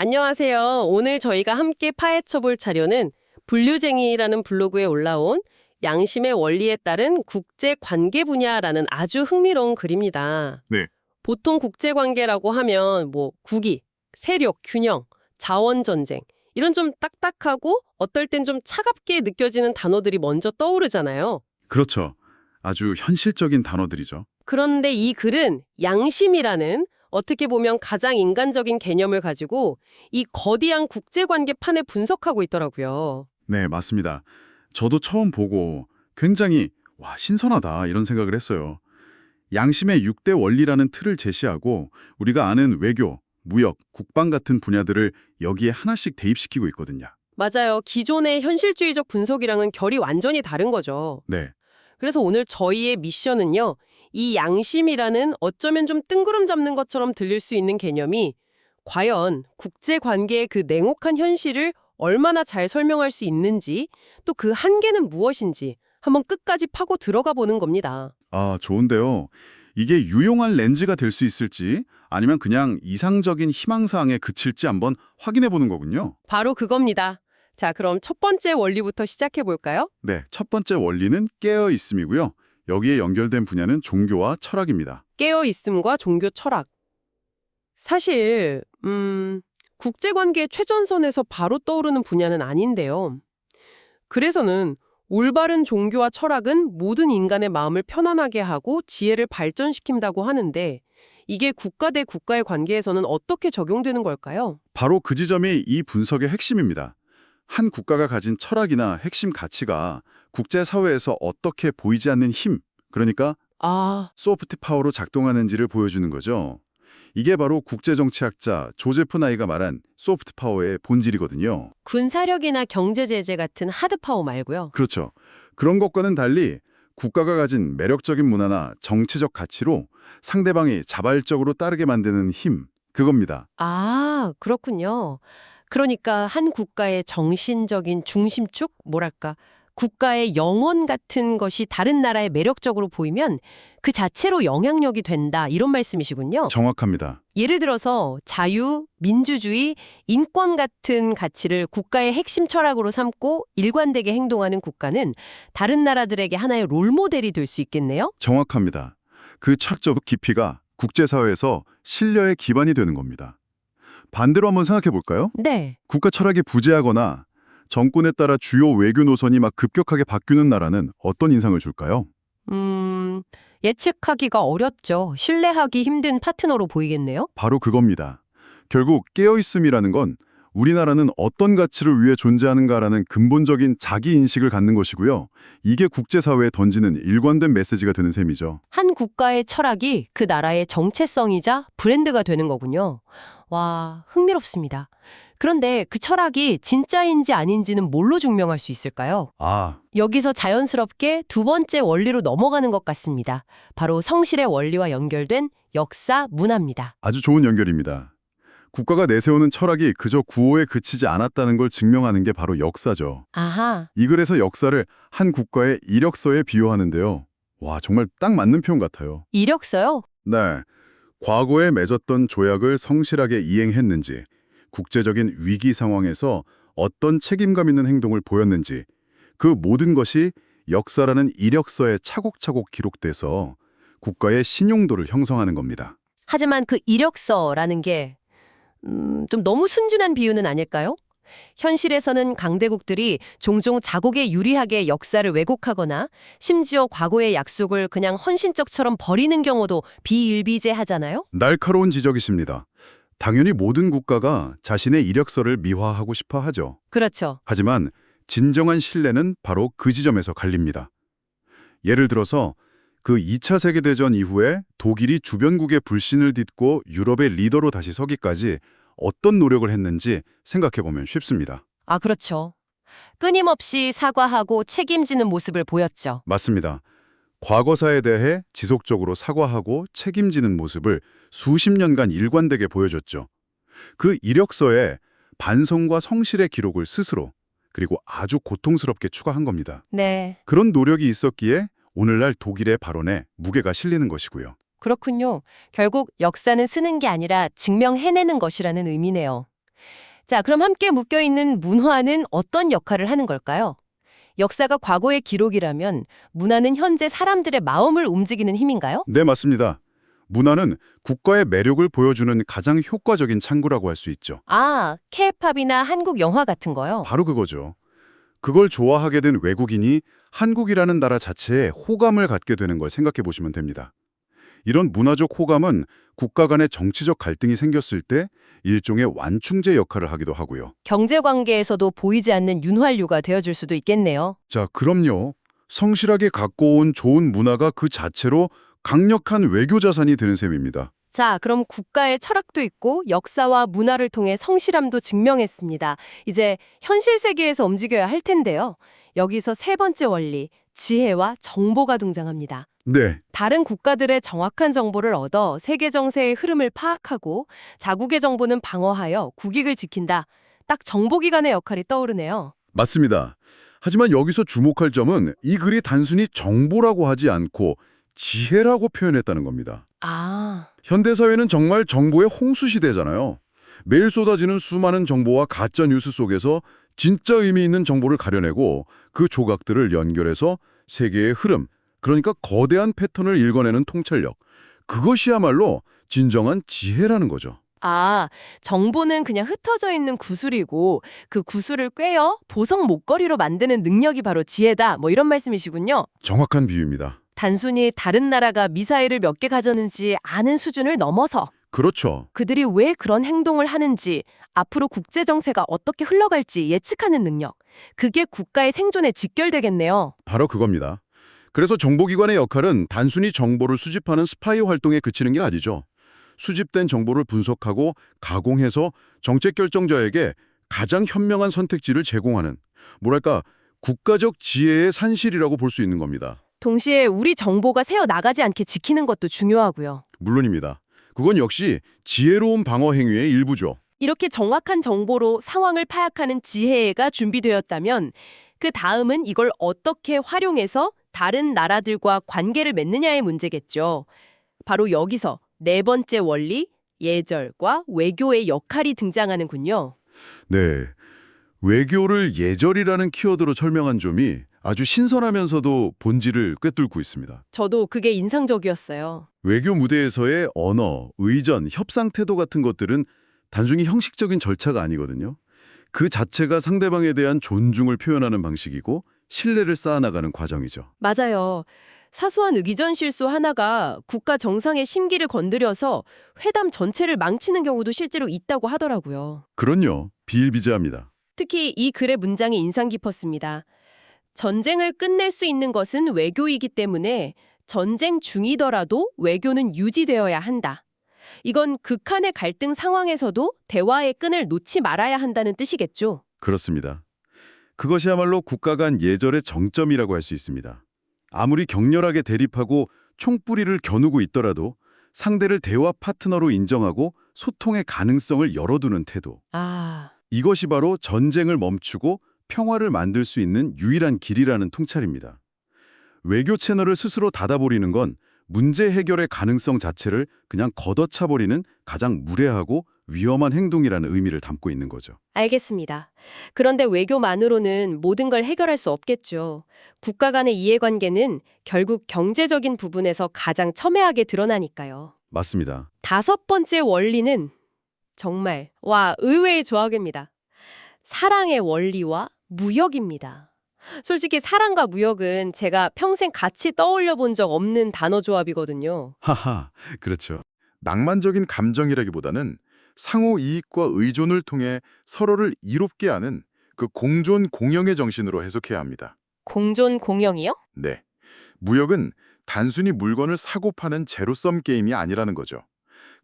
안녕하세요. 오늘 저희가 함께 파헤쳐볼 자료는 분류쟁이라는 블로그에 올라온 양심의 원리에 따른 국제관계 분야라는 아주 흥미로운 글입니다. 네, 보통 국제관계라고 하면 국익, 세력, 균형, 자원전쟁 이런 좀 딱딱하고 어떨 땐 좀 차갑게 느껴지는 단어들이 먼저 떠오르잖아요. 그렇죠. 아주 현실적인 단어들이죠. 그런데 이 글은 양심이라는 어떻게 보면 가장 인간적인 개념을 가지고 이 거대한 국제관계판을 분석하고 있더라고요. 네, 맞습니다. 저도 처음 보고 굉장히 신선하다 이런 생각을 했어요. 양심의 6대 원리라는 틀을 제시하고 우리가 아는 외교, 무역, 국방 같은 분야들을 여기에 하나씩 대입시키고 있거든요. 맞아요. 기존의 현실주의적 분석이랑은 결이 완전히 다른 거죠. 네, 그래서 오늘 저희의 미션은요. 이 양심이라는 어쩌면 좀 뜬구름 잡는 것처럼 들릴 수 있는 개념이 과연 국제관계의 그 냉혹한 현실을 얼마나 잘 설명할 수 있는지 또 그 한계는 무엇인지 한번 끝까지 파고 들어가 보는 겁니다. 아, 좋은데요. 이게 유용한 렌즈가 될 수 있을지 아니면 그냥 이상적인 희망사항에 그칠지 한번 확인해 보는 거군요. 바로 그겁니다. 자, 그럼 첫 번째 원리부터 시작해 볼까요? 네, 첫 번째 원리는 깨어 있음이고요. 여기에 연결된 분야는 종교와 철학입니다. 깨어있음과 종교 철학. 사실 국제관계 최전선에서 바로 떠오르는 분야는 아닌데요. 그래서는 올바른 종교와 철학은 모든 인간의 마음을 편안하게 하고 지혜를 발전시킨다고 하는데 이게 국가 대 국가의 관계에서는 어떻게 적용되는 걸까요? 바로 그 지점이 이 분석의 핵심입니다. 한 국가가 가진 철학이나 핵심 가치가 국제사회에서 어떻게 보이지 않는 힘, 그러니까 아, 소프트 파워로 작동하는지를 보여주는 거죠. 이게 바로 국제정치학자 조제프 나이가 말한 소프트 파워의 본질이거든요. 군사력이나 경제 제재 같은 하드파워 말고요. 그렇죠. 그런 것과는 달리 국가가 가진 매력적인 문화나 정치적 가치로 상대방이 자발적으로 따르게 만드는 힘, 그겁니다. 아, 그렇군요. 그러니까 한 국가의 정신적인 중심축, 뭐랄까, 국가의 영혼 같은 것이 다른 나라에 매력적으로 보이면 그 자체로 영향력이 된다, 이런 말씀이시군요. 정확합니다. 예를 들어서 자유, 민주주의, 인권 같은 가치를 국가의 핵심 철학으로 삼고 일관되게 행동하는 국가는 다른 나라들에게 하나의 롤모델이 될 수 있겠네요? 정확합니다. 그 철학적 깊이가 국제사회에서 신뢰의 기반이 되는 겁니다. 반대로 한번 생각해 볼까요? 네. 국가 철학이 부재하거나 정권에 따라 주요 외교 노선이 막 급격하게 바뀌는 나라는 어떤 인상을 줄까요? 음, 예측하기가 어렵죠. 신뢰하기 힘든 파트너로 보이겠네요? 바로 그겁니다. 결국 깨어있음이라는 건 우리나라는 어떤 가치를 위해 존재하는가라는 근본적인 자기인식을 갖는 것이고요. 이게 국제사회에 던지는 일관된 메시지가 되는 셈이죠. 한 국가의 철학이 그 나라의 정체성이자 브랜드가 되는 거군요. 와, 흥미롭습니다. 그런데 그 철학이 진짜인지 아닌지는 뭘로 증명할 수 있을까요? 아, 여기서 자연스럽게 두 번째 원리로 넘어가는 것 같습니다. 바로 성실의 원리와 연결된 역사, 문화입니다. 아주 좋은 연결입니다. 국가가 내세우는 철학이 그저 구호에 그치지 않았다는 걸 증명하는 게 바로 역사죠. 아하, 이 글에서 역사를 한 국가의 이력서에 비유하는데요. 와, 정말 딱 맞는 표현 같아요. 이력서요? 네, 과거에 맺었던 조약을 성실하게 이행했는지, 국제적인 위기 상황에서 어떤 책임감 있는 행동을 보였는지, 그 모든 것이 역사라는 이력서에 차곡차곡 기록돼서 국가의 신용도를 형성하는 겁니다. 하지만 그 이력서라는 게 좀 너무 순진한 비유는 아닐까요? 현실에서는 강대국들이 종종 자국에 유리하게 역사를 왜곡하거나 심지어 과거의 약속을 그냥 헌신적처럼 버리는 경우도 비일비재하잖아요? 날카로운 지적이십니다. 당연히 모든 국가가 자신의 이력서를 미화하고 싶어 하죠. 그렇죠. 하지만 진정한 신뢰는 바로 그 지점에서 갈립니다. 예를 들어서 그 2차 세계대전 이후에 독일이 주변국의 불신을 딛고 유럽의 리더로 다시 서기까지 어떤 노력을 했는지 생각해보면 쉽습니다. 아, 그렇죠. 끊임없이 사과하고 책임지는 모습을 보였죠. 맞습니다. 과거사에 대해 지속적으로 사과하고 책임지는 모습을 수십 년간 일관되게 보여줬죠. 그 이력서에 반성과 성실의 기록을 스스로 그리고 아주 고통스럽게 추가한 겁니다. 네, 그런 노력이 있었기에 오늘날 독일의 발언에 무게가 실리는 것이고요. 그렇군요. 결국 역사는 쓰는 게 아니라 증명해내는 것이라는 의미네요. 자, 그럼 함께 묶여있는 문화는 어떤 역할을 하는 걸까요? 역사가 과거의 기록이라면 문화는 현재 사람들의 마음을 움직이는 힘인가요? 네, 맞습니다. 문화는 국가의 매력을 보여주는 가장 효과적인 창구라고 할 수 있죠. 아, 케이팝이나 한국 영화 같은 거요? 바로 그거죠. 그걸 좋아하게 된 외국인이 한국이라는 나라 자체에 호감을 갖게 되는 걸 생각해 보시면 됩니다. 이런 문화적 호감은 국가 간의 정치적 갈등이 생겼을 때 일종의 완충제 역할을 하기도 하고요. 경제 관계에서도 보이지 않는 윤활유가 되어줄 수도 있겠네요. 자, 그럼요. 성실하게 갖고 온 좋은 문화가 그 자체로 강력한 외교 자산이 되는 셈입니다. 자, 그럼 국가의 철학도 있고 역사와 문화를 통해 성실함도 증명했습니다. 이제 현실 세계에서 움직여야 할 텐데요. 여기서 세 번째 원리, 지혜와 정보가 등장합니다. 네, 다른 국가들의 정확한 정보를 얻어 세계 정세의 흐름을 파악하고 자국의 정보는 방어하여 국익을 지킨다. 딱 정보기관의 역할이 떠오르네요. 맞습니다. 하지만 여기서 주목할 점은 이 글이 단순히 정보라고 하지 않고 지혜라고 표현했다는 겁니다. 아, 현대사회는 정말 정보의 홍수 시대잖아요. 매일 쏟아지는 수많은 정보와 가짜 뉴스 속에서 진짜 의미 있는 정보를 가려내고 그 조각들을 연결해서 세계의 흐름, 그러니까 거대한 패턴을 읽어내는 통찰력. 그것이야말로 진정한 지혜라는 거죠. 아, 정보는 그냥 흩어져 있는 구슬이고 그 구슬을 꿰어 보석 목걸이로 만드는 능력이 바로 지혜다. 뭐 이런 말씀이시군요. 정확한 비유입니다. 단순히 다른 나라가 미사일을 몇 개 가졌는지 아는 수준을 넘어서 그렇죠. 그들이 왜 그런 행동을 하는지, 앞으로 국제 정세가 어떻게 흘러갈지 예측하는 능력. 그게 국가의 생존에 직결되겠네요. 바로 그겁니다. 그래서 정보기관의 역할은 단순히 정보를 수집하는 스파이 활동에 그치는 게 아니죠. 수집된 정보를 분석하고 가공해서 정책 결정자에게 가장 현명한 선택지를 제공하는, 뭐랄까, 국가적 지혜의 산실이라고 볼 수 있는 겁니다. 동시에 우리 정보가 새어 나가지 않게 지키는 것도 중요하고요. 물론입니다. 그건 역시 지혜로운 방어 행위의 일부죠. 이렇게 정확한 정보로 상황을 파악하는 지혜가 준비되었다면 그 다음은 이걸 어떻게 활용해서 다른 나라들과 관계를 맺느냐의 문제겠죠. 바로 여기서 네 번째 원리, 예절과 외교의 역할이 등장하는군요. 네. 외교를 예절이라는 키워드로 설명한 점이 아주 신선하면서도 본질을 꿰뚫고 있습니다. 저도 그게 인상적이었어요. 외교 무대에서의 언어, 의전, 협상 태도 같은 것들은 단순히 형식적인 절차가 아니거든요. 그 자체가 상대방에 대한 존중을 표현하는 방식이고 신뢰를 쌓아나가는 과정이죠. 맞아요. 사소한 의기전 실수 하나가 국가 정상의 심기를 건드려서 회담 전체를 망치는 경우도 실제로 있다고 하더라고요. 그럼요. 비일비재합니다. 특히 이 글의 문장이 인상 깊었습니다. 전쟁을 끝낼 수 있는 것은 외교이기 때문에 전쟁 중이더라도 외교는 유지되어야 한다. 이건 극한의 갈등 상황에서도 대화의 끈을 놓지 말아야 한다는 뜻이겠죠. 그렇습니다. 그것이야말로 국가 간 예절의 정점이라고 할 수 있습니다. 아무리 격렬하게 대립하고 총뿌리를 겨누고 있더라도 상대를 대화 파트너로 인정하고 소통의 가능성을 열어두는 태도. 아, 이것이 바로 전쟁을 멈추고 평화를 만들 수 있는 유일한 길이라는 통찰입니다. 외교 채널을 스스로 닫아버리는 건 문제 해결의 가능성 자체를 그냥 걷어차버리는 가장 무례하고 위험한 행동이라는 의미를 담고 있는 거죠. 알겠습니다. 그런데 외교만으로는 모든 걸 해결할 수 없겠죠. 국가 간의 이해관계는 결국 경제적인 부분에서 가장 첨예하게 드러나니까요. 맞습니다. 다섯 번째 원리는 정말 의외의 조합입니다. 사랑의 원리와 무역입니다. 솔직히 사랑과 무역은 제가 평생 같이 떠올려 본 적 없는 단어 조합이거든요. 하하, 그렇죠. 낭만적인 감정이라기보다는 상호 이익과 의존을 통해 서로를 이롭게 하는 그 공존 공영의 정신으로 해석해야 합니다. 공존 공영이요? 네. 무역은 단순히 물건을 사고 파는 제로섬 게임이 아니라는 거죠.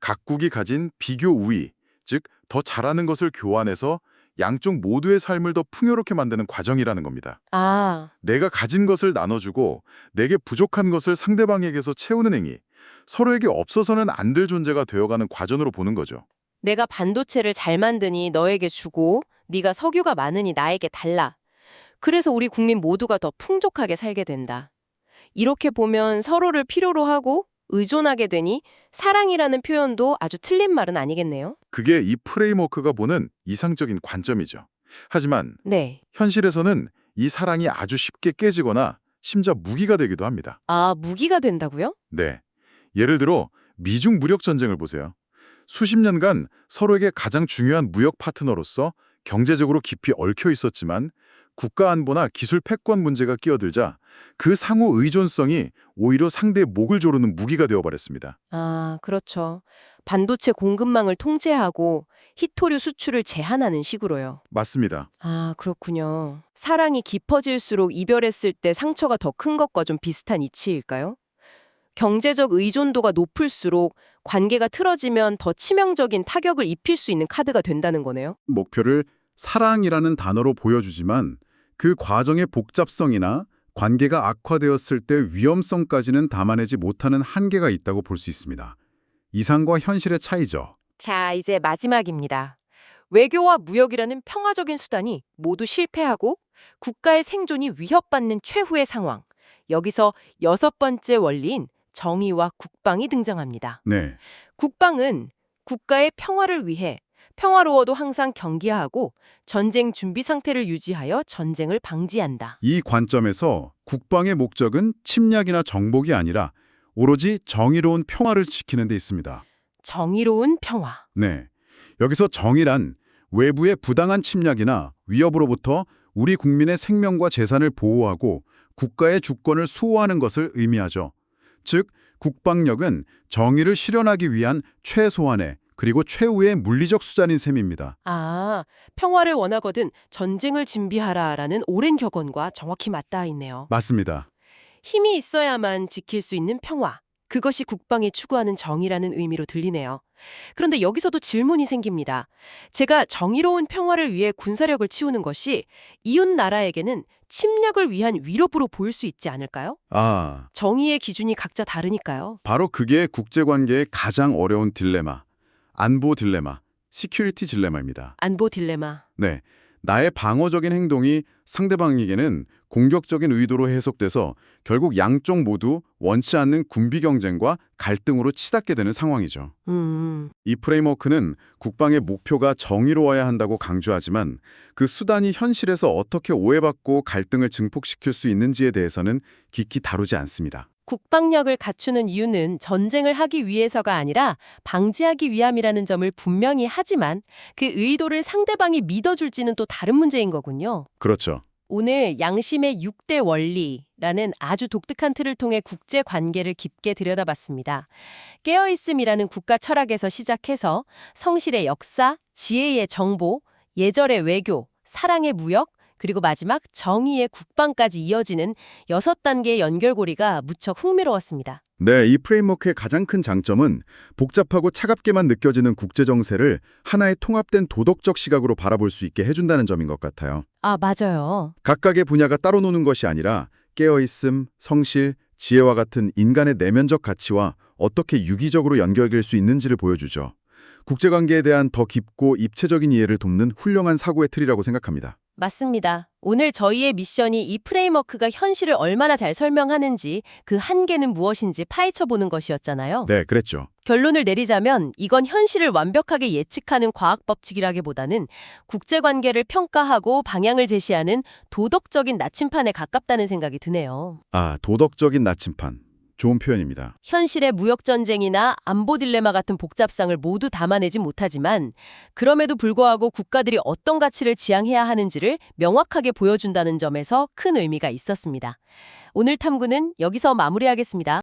각국이 가진 비교 우위, 즉 더 잘하는 것을 교환해서 양쪽 모두의 삶을 더 풍요롭게 만드는 과정이라는 겁니다. 아, 내가 가진 것을 나눠주고 내게 부족한 것을 상대방에게서 채우는 행위, 서로에게 없어서는 안 될 존재가 되어가는 과정으로 보는 거죠. 내가 반도체를 잘 만드니 너에게 주고 네가 석유가 많으니 나에게 달라. 그래서 우리 국민 모두가 더 풍족하게 살게 된다. 이렇게 보면 서로를 필요로 하고 의존하게 되니 사랑이라는 표현도 아주 틀린 말은 아니겠네요. 그게 이 프레임워크가 보는 이상적인 관점이죠. 하지만 네. 현실에서는 이 사랑이 아주 쉽게 깨지거나 심지어 무기가 되기도 합니다. 아, 무기가 된다고요? 네. 예를 들어 미중 무력 전쟁을 보세요. 수십 년간 서로에게 가장 중요한 무역 파트너로서 경제적으로 깊이 얽혀 있었지만 국가 안보나 기술 패권 문제가 끼어들자 그 상호 의존성이 오히려 상대의 목을 조르는 무기가 되어버렸습니다. 아, 그렇죠. 반도체 공급망을 통제하고 히토류 수출을 제한하는 식으로요. 맞습니다. 아, 그렇군요. 사랑이 깊어질수록 이별했을 때 상처가 더 큰 것과 좀 비슷한 이치일까요? 경제적 의존도가 높을수록 관계가 틀어지면 더 치명적인 타격을 입힐 수 있는 카드가 된다는 거네요. 목표를 사랑이라는 단어로 보여주지만 그 과정의 복잡성이나 관계가 악화되었을 때 위험성까지는 담아내지 못하는 한계가 있다고 볼 수 있습니다. 이상과 현실의 차이죠. 자, 이제 마지막입니다. 외교와 무역이라는 평화적인 수단이 모두 실패하고 국가의 생존이 위협받는 최후의 상황. 여기서 6번째 원리인 정의와 국방이 등장합니다. 네. 국방은 국가의 평화를 위해 평화로워도 항상 경계하고 전쟁 준비 상태를 유지하여 전쟁을 방지한다. 이 관점에서 국방의 목적은 침략이나 정복이 아니라 오로지 정의로운 평화를 지키는 데 있습니다. 정의로운 평화. 네. 여기서 정의란 외부의 부당한 침략이나 위협으로부터 우리 국민의 생명과 재산을 보호하고 국가의 주권을 수호하는 것을 의미하죠. 즉, 국방력은 정의를 실현하기 위한 최소한의 그리고 최후의 물리적 수단인 셈입니다. 아, 평화를 원하거든 전쟁을 준비하라라는 오랜 격언과 정확히 맞닿아 있네요. 맞습니다. 힘이 있어야만 지킬 수 있는 평화. 그것이 국방이 추구하는 정의라는 의미로 들리네요. 그런데 여기서도 질문이 생깁니다. 제가 정의로운 평화를 위해 군사력을 치우는 것이 이웃 나라에게는 침략을 위한 위협으로 보일 수 있지 않을까요? 아, 정의의 기준이 각자 다르니까요. 바로 그게 국제관계의 가장 어려운 딜레마, 안보 딜레마, 시큐리티 딜레마입니다. 안보 딜레마. 네, 나의 방어적인 행동이 상대방에게는 공격적인 의도로 해석돼서 결국 양쪽 모두 원치 않는 군비 경쟁과 갈등으로 치닫게 되는 상황이죠. 이 프레임워크는 국방의 목표가 정의로워야 한다고 강조하지만 그 수단이 현실에서 어떻게 오해받고 갈등을 증폭시킬 수 있는지에 대해서는 깊이 다루지 않습니다. 국방력을 갖추는 이유는 전쟁을 하기 위해서가 아니라 방지하기 위함이라는 점을 분명히 하지만 그 의도를 상대방이 믿어줄지는 또 다른 문제인 거군요. 그렇죠. 오늘 양심의 6대 원리라는 아주 독특한 틀을 통해 국제 관계를 깊게 들여다봤습니다. 깨어있음이라는 국가 철학에서 시작해서 성실의 역사, 지혜의 정보, 예절의 외교, 사랑의 무역, 그리고 마지막 정의의 국방까지 이어지는 6단계의 연결고리가 무척 흥미로웠습니다. 네, 이 프레임워크의 가장 큰 장점은 복잡하고 차갑게만 느껴지는 국제정세를 하나의 통합된 도덕적 시각으로 바라볼 수 있게 해준다는 점인 것 같아요. 아, 맞아요. 각각의 분야가 따로 노는 것이 아니라 깨어있음, 성실, 지혜와 같은 인간의 내면적 가치와 어떻게 유기적으로 연결될 수 있는지를 보여주죠. 국제관계에 대한 더 깊고 입체적인 이해를 돕는 훌륭한 사고의 틀이라고 생각합니다. 맞습니다. 오늘 저희의 미션이 이 프레임워크가 현실을 얼마나 잘 설명하는지 그 한계는 무엇인지 파헤쳐보는 것이었잖아요. 네, 그랬죠. 결론을 내리자면 이건 현실을 완벽하게 예측하는 과학 법칙이라기보다는 국제관계를 평가하고 방향을 제시하는 도덕적인 나침판에 가깝다는 생각이 드네요. 아, 도덕적인 나침판. 좋은 표현입니다. 현실의 무역전쟁이나 안보 딜레마 같은 복잡상을 모두 담아내지 못하지만 그럼에도 불구하고 국가들이 어떤 가치를 지향해야 하는지를 명확하게 보여준다는 점에서 큰 의미가 있었습니다. 오늘 탐구는 여기서 마무리하겠습니다.